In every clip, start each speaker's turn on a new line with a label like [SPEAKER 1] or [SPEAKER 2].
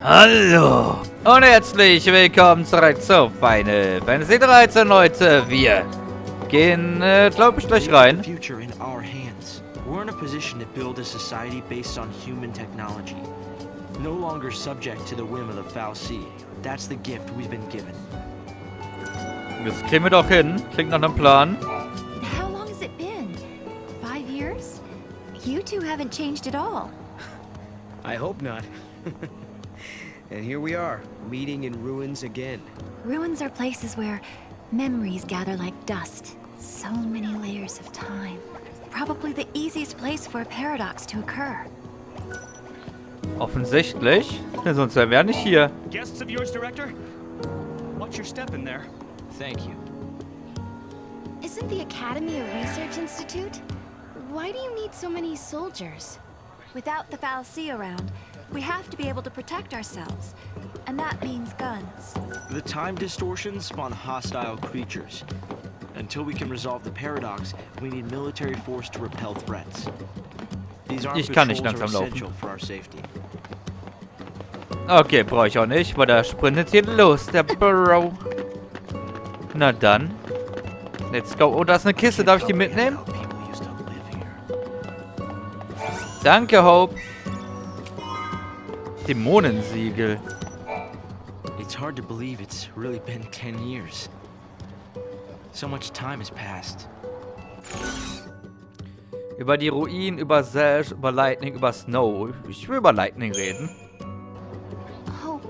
[SPEAKER 1] Hallo und herzlich willkommen zurück zu Final Fantasy 13, Leute. Wir gehen, glaube ich, gleich rein.
[SPEAKER 2] Future in our hands. We're in a position to build a society based on human technology. No longer subject to the whim of the foul sea. That's the gift we've been given.
[SPEAKER 1] Das kriegen wir doch hin. Klingt nach einem Plan.
[SPEAKER 3] How long has it been? 5 years? You two haven't changed at all.
[SPEAKER 4] I hope not. And here we are, meeting in ruins again.
[SPEAKER 3] Ruins are places where memories gather like dust. So many layers of time. Probably the easiest place for a paradox to occur.
[SPEAKER 1] Offensichtlich. Sonst wären wir nicht hier.
[SPEAKER 5] Guests of yours, Director? Watch your step in there.
[SPEAKER 2] Thank you.
[SPEAKER 6] Isn't the Academy a research institute? Why do you need so many soldiers?
[SPEAKER 3] Without the foul sea around, we have to be able to protect ourselves. And that means guns.
[SPEAKER 2] The time distortions spawn hostile creatures. Until we can resolve the paradox, we need military force to repel threats. These armed
[SPEAKER 1] Ich kann nicht
[SPEAKER 2] patrols
[SPEAKER 1] langsam
[SPEAKER 2] are
[SPEAKER 1] laufen.
[SPEAKER 2] essential for our safety.
[SPEAKER 1] Okay, brauche ich auch nicht, weil der sprintet hier los, der Bro. Na dann. Let's go. Oh, da ist eine Kiste. Darf ich die mitnehmen? Danke, Hope. Dämonensiegel.
[SPEAKER 2] It's hard to believe it's really been 10 years. So much time has passed.
[SPEAKER 1] Über die Ruinen, über Sash, über Lightning, über Snow. Ich will über Lightning reden.
[SPEAKER 6] Hope,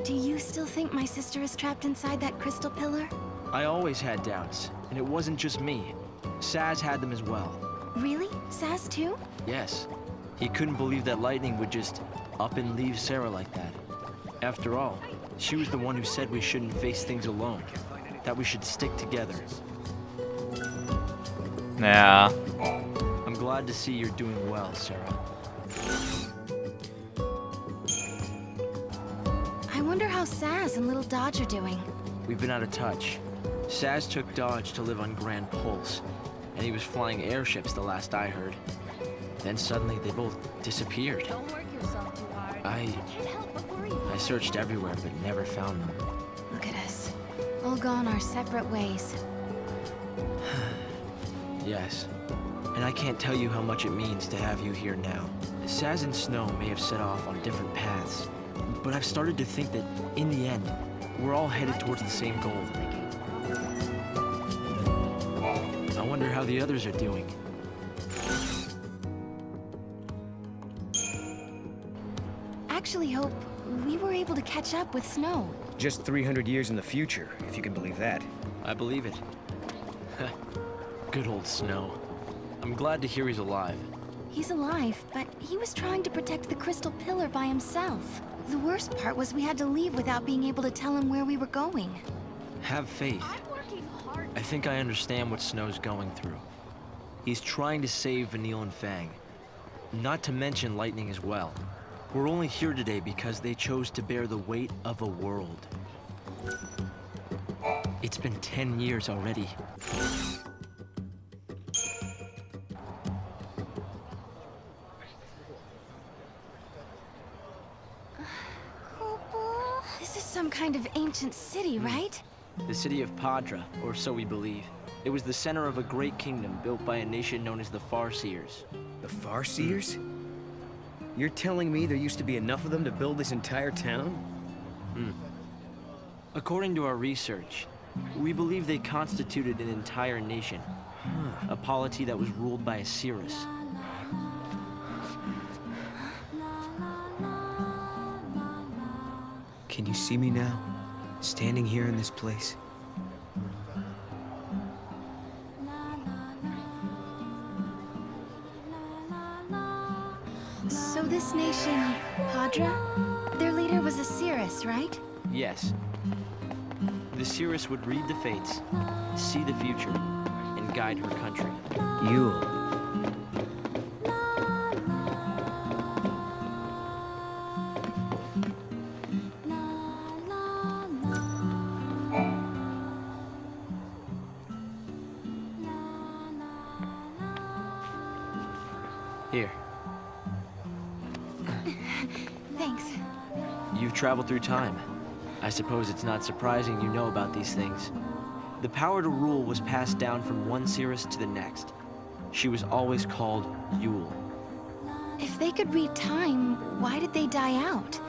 [SPEAKER 6] do you still think my sister is trapped inside that crystal pillar?
[SPEAKER 2] I always had doubts, and it wasn't just me. Saz had them as well.
[SPEAKER 6] Really? Saz too?
[SPEAKER 2] Yes. He couldn't believe that Lightning would just up and leave Sarah like that. After all, she was the one who said we shouldn't face things alone. That we should stick together.
[SPEAKER 1] Naja.
[SPEAKER 2] I'm glad to see you're doing well, Sarah.
[SPEAKER 6] I wonder how Saz and little Dodge are doing.
[SPEAKER 2] We've been out of touch. Saz took Dodge to live on Grand Pulse, and he was flying airships the last I heard. Then suddenly they both disappeared.
[SPEAKER 6] Don't work yourself too hard.
[SPEAKER 2] I
[SPEAKER 6] Can't help but worry.
[SPEAKER 2] I searched everywhere but never found them.
[SPEAKER 6] Look at us. All gone our separate ways.
[SPEAKER 2] Yes. And I can't tell you how much it means to have you here now. Saz and Snow may have set off on different paths, but I've started to think that, in the end, we're all headed towards the same goal. I wonder how the others are doing.
[SPEAKER 6] Actually, Hope, we were able to catch up with Snow.
[SPEAKER 4] Just 300 years in the future, if you can believe that.
[SPEAKER 2] I believe it. Good old Snow. I'm glad to hear he's alive.
[SPEAKER 6] He's alive, but he was trying to protect the crystal pillar by himself. The worst part was we had to leave without being able to tell him where we were going.
[SPEAKER 2] Have faith. I think I understand what Snow's going through. He's trying to save Vanille and Fang. Not to mention Lightning as well. We're only here today because they chose to bear the weight of a world. It's been 10 years already.
[SPEAKER 6] This is some kind of ancient city, right?
[SPEAKER 2] The city of Padra, or so we believe. It was the center of a great kingdom built by a nation known as the Farseers.
[SPEAKER 4] The Farseers? You're telling me there used to be enough of them to build this entire town?
[SPEAKER 2] According to our research, we believe they constituted an entire nation. A polity that was ruled by a Cirrus.
[SPEAKER 4] Can you see me now? Standing here in this place?
[SPEAKER 6] So this nation, Padra, their leader was a Cirrus, right?
[SPEAKER 2] Yes. The Cirrus would read the fates, see the future, and guide her country.
[SPEAKER 4] You.
[SPEAKER 2] Here.
[SPEAKER 6] Thanks.
[SPEAKER 2] You've traveled through time. I suppose it's not surprising you know about these things. The power to rule was passed down from one seeress to the next. She was always called Yule.
[SPEAKER 6] If they could read time, why did they die out?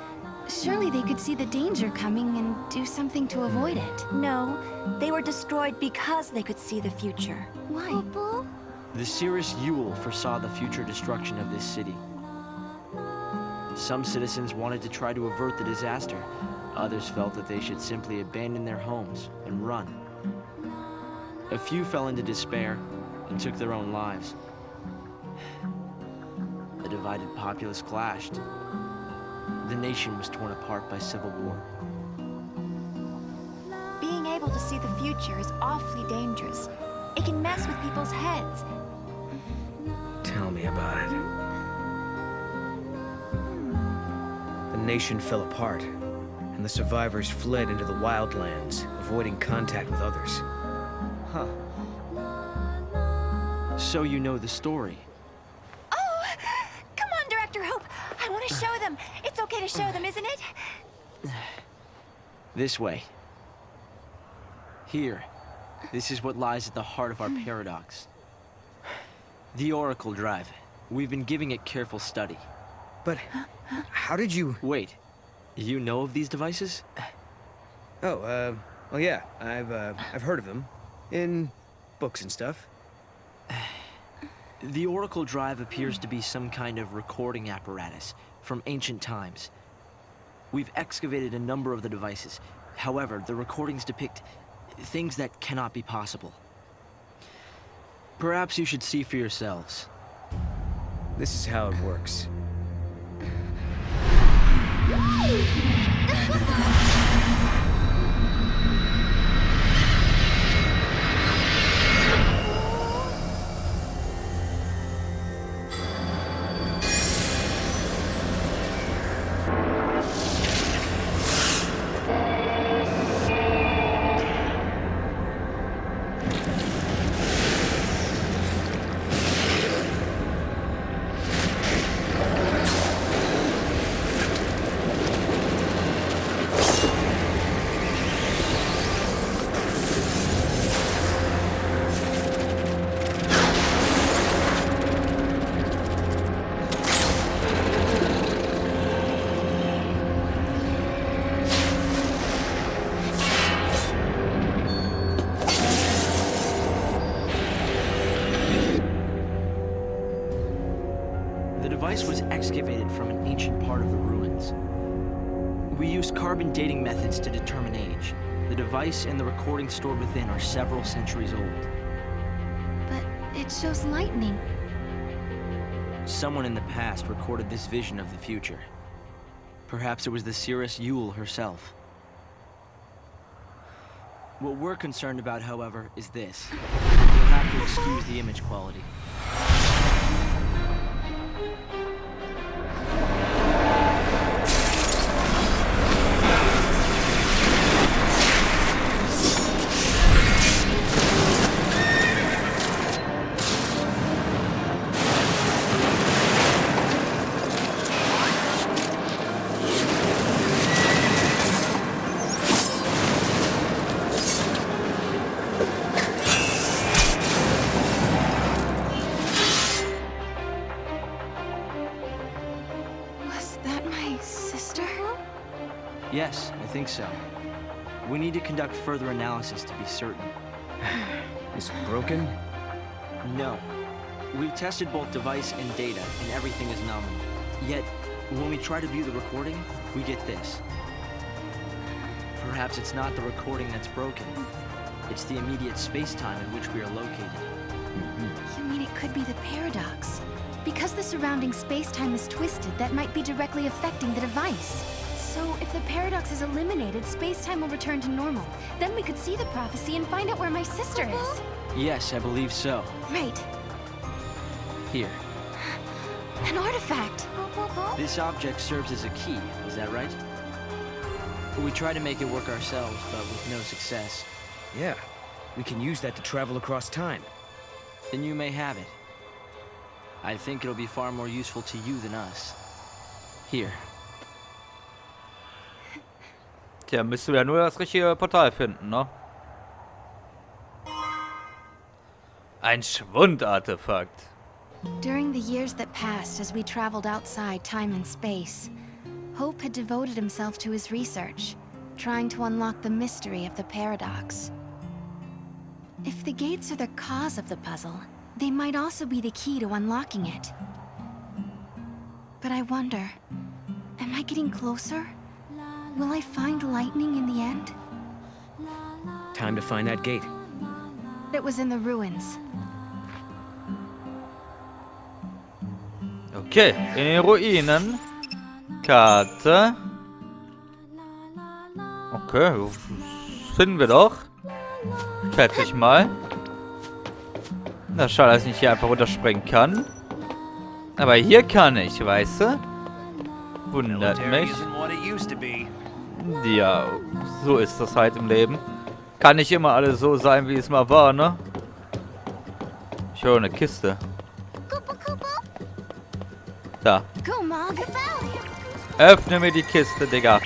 [SPEAKER 6] Surely they could see the danger coming and do something to avoid it.
[SPEAKER 3] No, they were destroyed because they could see the future.
[SPEAKER 6] Why?
[SPEAKER 2] The seeress Yule foresaw the future destruction of this city. Some citizens wanted to try to avert the disaster. Others felt that they should simply abandon their homes and run. A few fell into despair and took their own lives. The divided populace clashed. The nation was torn apart by civil war.
[SPEAKER 3] Being able to see the future is awfully dangerous. It can mess with people's heads.
[SPEAKER 4] Tell me about it. The nation fell apart, and the survivors fled into the wildlands, avoiding contact with others.
[SPEAKER 2] Huh. So you know the story.
[SPEAKER 3] Oh! Come on, Director Hope! I want to show them! It's okay to show them, isn't it?
[SPEAKER 2] This way. Here. This is what lies at the heart of our paradox. The Oracle Drive. We've been giving it careful study.
[SPEAKER 4] But how did you...
[SPEAKER 2] Wait. You know of these devices?
[SPEAKER 4] Oh, well, yeah. I've heard of them. In books and stuff.
[SPEAKER 2] The Oracle Drive appears to be some kind of recording apparatus from ancient times. We've excavated a number of the devices. However, the recordings depict things that cannot be possible. Perhaps you should see for yourselves.
[SPEAKER 4] This is how it works.
[SPEAKER 2] The device was excavated from an ancient part of the ruins. We used carbon dating methods to determine age. The device and the recording stored within are several centuries old.
[SPEAKER 6] But it shows lightning.
[SPEAKER 2] Someone in the past recorded this vision of the future. Perhaps it was the seeress Yule herself. What we're concerned about, however, is this. You'll have to excuse the image quality. Yes, I think so. We need to conduct further analysis to be certain.
[SPEAKER 4] Is it broken?
[SPEAKER 2] No. We've tested both device and data, and everything is nominal. Yet, when we try to view the recording, we get this. Perhaps it's not the recording that's broken. It's the immediate space-time in which we are located.
[SPEAKER 6] You mean it could be the paradox? Because the surrounding space-time is twisted, that might be directly affecting the device. So, if the paradox is eliminated, space-time will return to normal. Then we could see the prophecy and find out where my sister is.
[SPEAKER 2] Yes, I believe so.
[SPEAKER 6] Right.
[SPEAKER 2] Here.
[SPEAKER 6] An artifact.
[SPEAKER 2] This object serves as a key, is that right? We tried to make it work ourselves, but with no success.
[SPEAKER 4] Yeah. We can use that to travel across time.
[SPEAKER 2] Then you may have it. I think it'll be far more useful to you than us. Here.
[SPEAKER 1] Tja, müssten wir ja nur das richtige Portal finden, ne? Ein Schwundartefakt.
[SPEAKER 6] During the years that passed as we traveled outside time and space, Hope had devoted himself to his research, trying to unlock the mystery of the paradox. If the gates are the cause of the puzzle, they might also be the key to unlocking it. But I wonder, am I getting closer? Will I find lightning in the end?
[SPEAKER 4] Time to find that gate.
[SPEAKER 6] It was in the ruins.
[SPEAKER 1] Okay, in den Ruinen. Karte. Okay, finden wir doch. Schätze ich mal. Na, schade, dass ich nicht hier einfach runterspringen kann. Aber hier kann ich, weißt du? Wundert mich. Ja, so ist das halt im Leben. Kann nicht immer alles so sein, wie es mal war, ne? Ich höre eine Kiste. Da. Öffne mir die Kiste, Digga.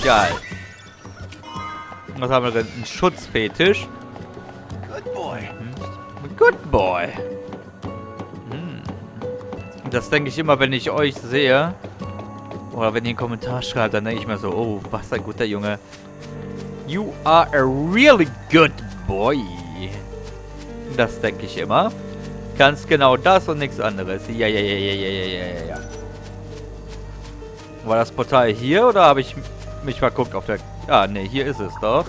[SPEAKER 1] Geil. Was haben wir denn? Ein Schutzfetisch. Good boy. Das denke ich immer, wenn ich euch sehe. Oder wenn ihr einen Kommentar schreibt, dann denke ich mir so, oh, was ein guter Junge. You are a really good boy. Das denke ich immer. Ganz genau das und nichts anderes. Ja. War das Portal hier oder habe ich mich verguckt auf der... Ah, ne, hier ist es doch.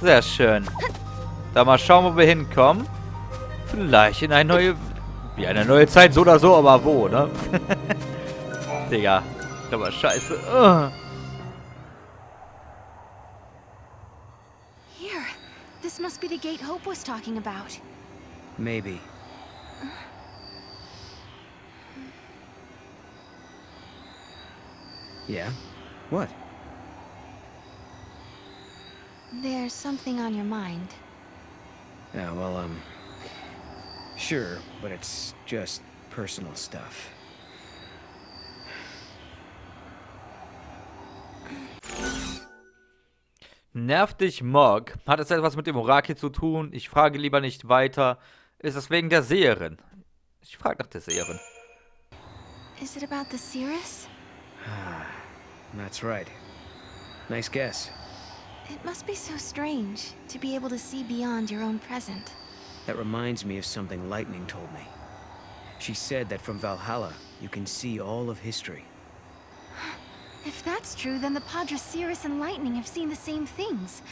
[SPEAKER 1] Sehr schön. Da mal schauen, wo wir hinkommen. Vielleicht in eine neue... Ja, eine neue Zeit, so oder so, aber wo, ne? Digga. Aber scheiße.
[SPEAKER 6] Here. This must be the gate Hope was talking about.
[SPEAKER 4] Maybe. Yeah? What?
[SPEAKER 6] There's something on your mind.
[SPEAKER 4] Yeah, well, sure, but it's just personal stuff.
[SPEAKER 1] Nerv dich, Mog. Hat es etwas mit dem Orakel zu tun? Ich frage lieber nicht weiter. Ist es wegen der Seherin? Ich frage nach der Seherin.
[SPEAKER 6] Is it about the Cirrus?
[SPEAKER 4] That's right. Nice guess.
[SPEAKER 6] It must be so strange to be able to see beyond your own present.
[SPEAKER 4] That reminds me of something Lightning told me. She said that from Valhalla, you can see all of history.
[SPEAKER 6] If that's true, then the Padre Cirrus and Lightning have seen the same things.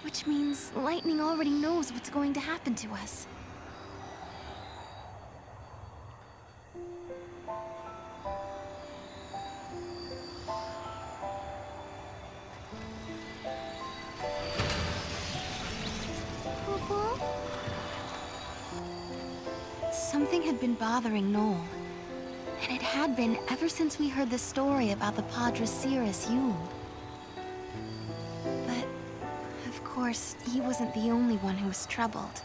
[SPEAKER 6] Which means Lightning already knows what's going to happen to us. Something had been bothering Noel. And it had been ever since we heard the story about the Padre Cirrus Yule. But, of course, he wasn't the only one who was troubled.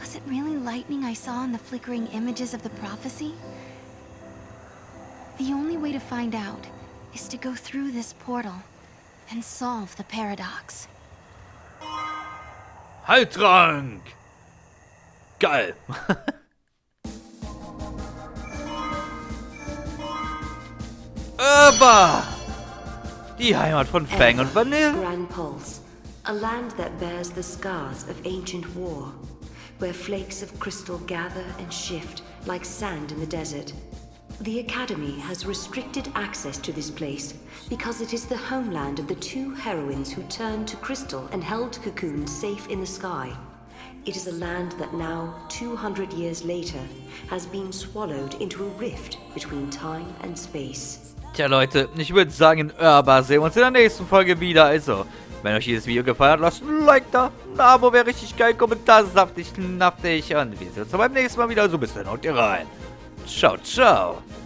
[SPEAKER 6] Was it really lightning I saw in the flickering images of the prophecy? The only way to find out is to go through this portal and solve the paradox.
[SPEAKER 1] Heiltrank! Geil! Aber die Heimat von Fang und Vanille.
[SPEAKER 7] Grand Pulse, a land that bears the scars of ancient war, where flakes of crystal gather and shift like sand in the desert. The Academy has restricted access to this place because it is the homeland of the two heroines who turned to crystal and held Cocoon safe in the sky. It is a land that now, 200 years later, has been swallowed into a rift between time and space.
[SPEAKER 1] Tja Leute, ich würde sagen, aber sehen wir uns in der nächsten Folge wieder. Also, wenn euch dieses Video gefallen hat, lasst ein Like da, ein Abo wäre richtig geil, Kommentar saftig, knaftig und wir sehen uns beim nächsten Mal wieder. So bis dann, haut ihr rein. Ciao, ciao.